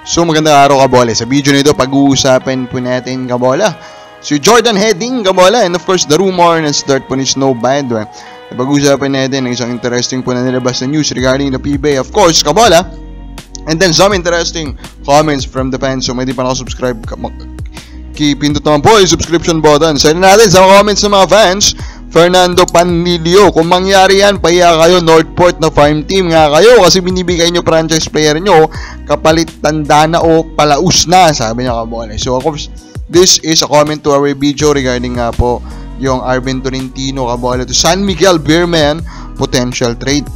So magandang araw kabola. Sa video nito pag-uusapan po natin kabola si Jordan Heading kabola, and of course the rumor na start po ni Snow Band. Pag-uusapan natin ang isang interesting po na nilabas na news regarding the PBA, of course kabola, and then some interesting comments from the fans. So may di pa nakasubscribe, pindot naman po yung subscription button. Send natin sa comments ng mga fans. Fernando Panlilio, kung mangyari yan, pahiya kayo, Northport na farm team nga kayo kasi binibigay nyo franchise player nyo kapalit tanda na o palaus na, sabi niya kabola. So of course, this is a comment to our video regarding nga po yung Arvin Tolentino kabola to San Miguel Beerman potential trade.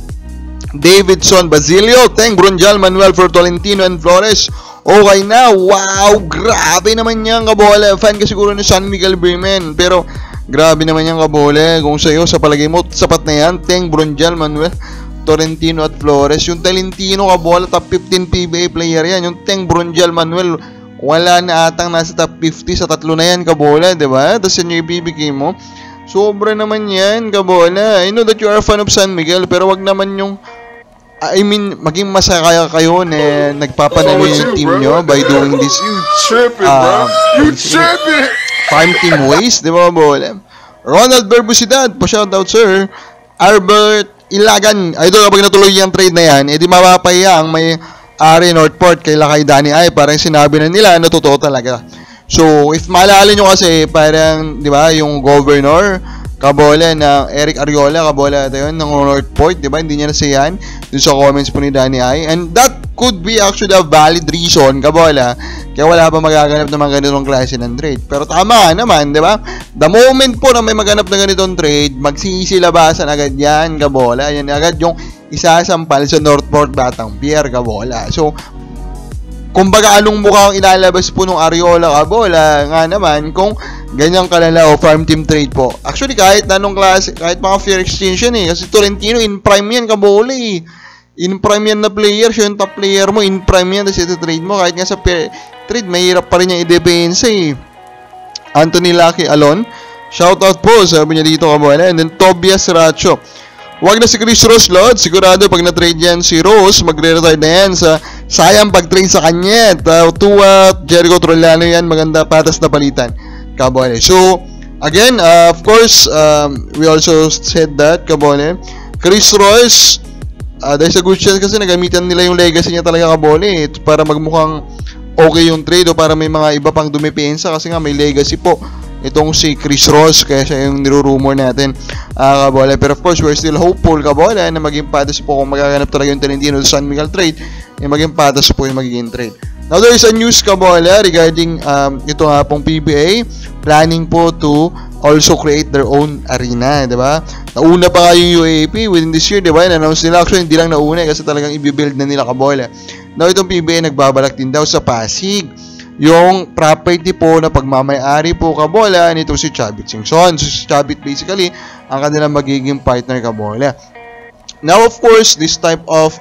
Davidson Basilio, thank Brunjal Manuel for Tolentino and Flores. Okay na, wow, grabe naman yan kabola. Fan ka siguro ni San Miguel Beerman, pero grabe naman yan kabola. Kung sa'yo, sa palagay mo, sapat na yan. Teng, Brunjal, Manuel, Tolentino at Flores. Yung Tolentino kabola, top 15 PBA player yan. Yung Teng, Brunjal, Manuel, wala na atang nasa top 50 sa tatlo na yan kabola, diba? Tapos yan yung ibibigay mo. Sobra naman yan kabola. I know that you are a fan of San Miguel, pero wag naman yung maging masaya kayo na nagpapanalo yung team nyo by doing this farm team ways, di ba bola? Ronald Berbusidad, pa-shoutout sir. Albert Ilagan, idol, kapag natuloy yung trade na yan, edi mapapaya ang may ari Northport kay Danny Ay, parang sinabi na nila na totoo talaga. So if maalala nyo kasi parang di ba yung governor kabola na Eric Ariola kabola ito yun ng Northport, di ba? Hindi niya nasiyahan dun sa comments po ni Danny Ay, and that could be actually a valid reason kabola kaya wala pa magaganap ng mga ganitong klase ng trade. Pero tama naman, di ba? The moment po na may maganap na ganitong trade, magsisilabasan agad yan kabola, yan agad yung isasampal sa Northport Batang Pier kabola. So kumbaga anong mukhang ilalabas po ng Ariola kabola nga naman kung ganyang kalala o farm team trade po. Actually kahit anong klase, kahit mga fair exchange yan kasi Tolentino in prime yan kabola in prime yan na player, siya yung top player mo, in prime yan, tapos ito trade mo, kahit nga sa trade mahirap pa rin yung i-depensa Anthony Lucky Alon, shoutout po, sabi niya dito kabola. And then Tobias Racho, wag na si Chris Rose Lord, sigurado pag na-trade yan si Rose, magre-retire na yan sa sayang pag-trade sa kanya. Tua, Jericho Trollano yan, maganda patas na palitan kabola. So again, of course, we also said that kabola, Chris Royce, there's a good chance kasi nagamitan nila yung legacy niya talaga kabola para magmukhang okay yung trade o para may mga iba pang dumipensa kasi nga may legacy po itong si Chris Ross, kaya siya yung nirurumor natin kabola. Pero of course, we're still hopeful kabola na maging patas po kung magaganap talaga yung Tolentino sa San Miguel trade, yung maging patas po yung magiging trade. Now there is a news kabola regarding ito nga pong PBA planning po to also create their own arena, di ba? Nauna pa nga yung UAAP within this year, di ba? Na-announce nila, actually hindi lang nauna kasi talagang i-build na nila kabola. Now itong PBA nagbabalak din daw sa Pasig yung property po na pagmamayari po kabola nito si Chavit Singson. So si Chavit basically ang kanilang magiging partner kabola. Now of course, this type of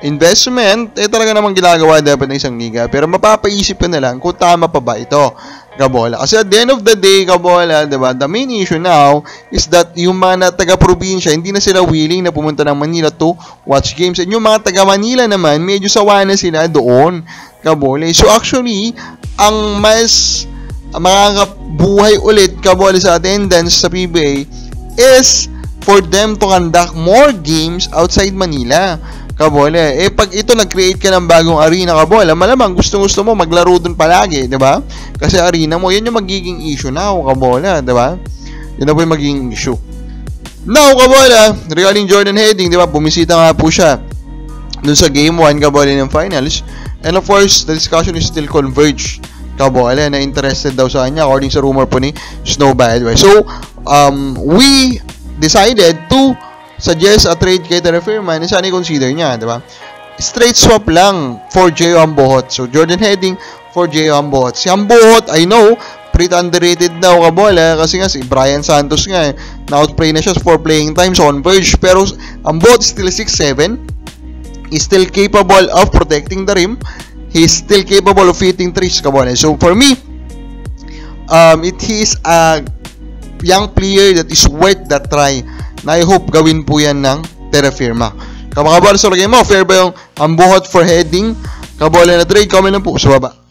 investment talaga namang ginagawa dapat ng isang liga, pero mapapaisip ka na lang kung tama pa ba ito kabola. Kasi at the end of the day kabola, diba, the main issue now is that yung mga taga-probinsya hindi na sila willing na pumunta ng Manila to watch games, and yung mga taga-Manila naman medyo sawa na sila doon kabola. So actually ang mas makakabuhay ulit kabola sa attendance sa PBA is for them to conduct more games outside Manila kabola. Pag ito nag-create ka ng bagong arena kabola, malamang gusto mo maglaro dun palagi, di ba? Kasi arena mo, yan yung magiging issue now kabola, di ba? Yun na po yung magiging issue. Now kabola, regarding Jordan Heading, di ba? Bumisita nga po siya dun sa game 1 kabola ng finals, and of course the discussion is still converged kabola na interested daw sa kanya according sa rumor po ni Snow Bad. So we decided to suggest a trade kay Terry Fairman, sana i-consider niya, di ba? Straight swap lang for J.O. Ambohot. So, Jordan Heading for J.O. Ambohot. Si Ambohot, I know, pretty underrated na kabola kasi nga si Brian Santos nga na-outplay na siya for playing times on verge. Pero Ambohot is still 6'7", is still capable of protecting the rim, he's still capable of hitting threes kabola. So, for me, it is a young player that is worth that try na I hope gawin po yan ng Terra Firma. Kamakabar sa lagay mo, fair ba yung Ambohot for Heading kabola na trade, comment lang po sa baba.